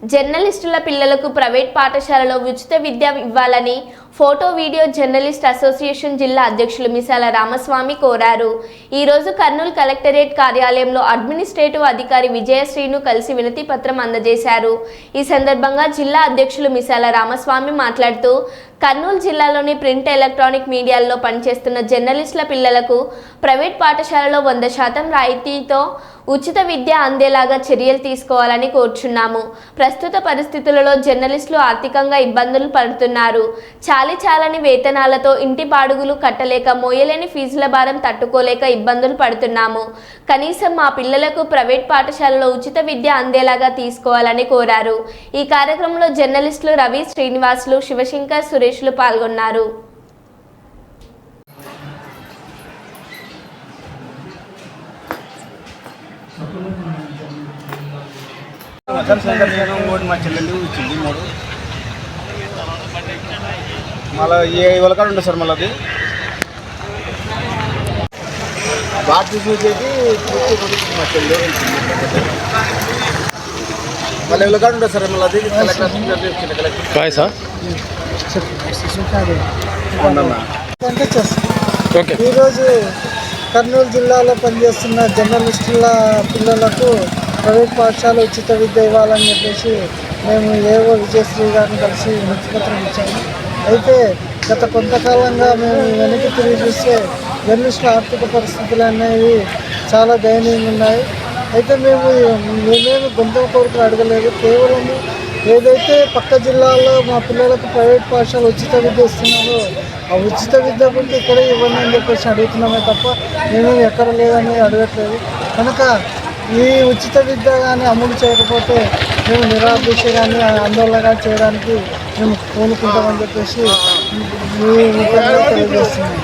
జర్నలిస్టుల పిల్లలకు ప్రైవేట్ పాఠశాలలో ఉచిత విద్య ఇవ్వాలని ఫోటో వీడియో జర్నలిస్ట్ అసోసియేషన్ జిల్లా అధ్యక్షులు మిసాల రామస్వామి కోరారు. ఈ రోజు కర్నూలు కలెక్టరేట్ కార్యాలయంలో అడ్మినిస్ట్రేటివ్ అధికారి విజయశ్రీను కలిసి వినతి పత్రం అందజేశారు. ఈ సందర్భంగా జిల్లా అధ్యక్షులు మిసాల రామస్వామి మాట్లాడుతూ కర్నూలు జిల్లాలోని ప్రింట్ ఎలక్ట్రానిక్ మీడియాల్లో పనిచేస్తున్న జర్నలిస్టుల పిల్లలకు ప్రైవేట్ పాఠశాలలో 100% రాయితీతో ఉచిత విద్య అందేలాగా చర్యలు తీసుకోవాలని కోరుచున్నాము. ప్రస్తుత పరిస్థితులలో జర్నలిస్టులు ఆర్థికంగా ఇబ్బందులు పడుతున్నారు. చాలని వేతనాలతో ఇంటి బాడుగులు కట్టలేక మోయలేని ఫీజుల భారం తట్టుకోలేక ఇబ్బందులు పడుతున్నాము. కనీసం మా పిల్లలకు ప్రైవేట్ పాఠశాలలో ఉచిత విద్య అందేలాగా తీసుకోవాలని కోరారు. ఈ కార్యక్రమంలో జర్నలిస్టులు రవి, శ్రీనివాసులు, శివశంకర్, సురేష్లు పాల్గొన్నారు. మా చెల్లెలు ఇచ్చింది 3 మళ్ళీ ఏ ఇవాళ ఉంటుంది సార్. మళ్ళీ అది బాగా చూసేది మా చెల్లెలు ఇచ్చింది. మళ్ళీ ఇవాళ ఉంటుంది సార్. మళ్ళీ అది కలెక్టర్ సార్. ఈరోజు కర్నూలు జిల్లాలో పనిచేస్తున్న జర్నలిస్టుల పిల్లలకు ప్రైవేట్ పాఠశాల ఉచిత విద్య ఇవ్వాలని చెప్పేసి మేము ఏవో విజయశ్రీ గారిని కలిసి వినతిపత్రం ఇచ్చాము. అయితే గత కొంతకాలంగా మేము వెనక్కి తిరిగి చూస్తే జర్నలిస్టుల ఆర్థిక పరిస్థితులు అనేవి చాలా దయనీయంగా ఉన్నాయి. అయితే మేమేమి గొంతు కోరికలు అడగలేదు. కేవలం ఏదైతే పక్క జిల్లాల్లో మా పిల్లలకు ప్రైవేట్ పాఠశాల ఉచిత విద్య ఇస్తున్నారో ఆ ఉచిత విద్య గురించి ఇక్కడ ఇవ్వండి అని చెప్పేసి అడుగుతున్నామే తప్ప మేమేమి ఎక్కడ లేదని అడగట్లేదు. కనుక ఈ ఉచిత విద్య కానీ అమలు చేయకపోతే మేము నిరాదీక్ష కానీ ఆందోళన కానీ చేయడానికి మేము కోరుకుంటామని చెప్పేసి ఈ రూపంలో తెలియజేస్తున్నాం.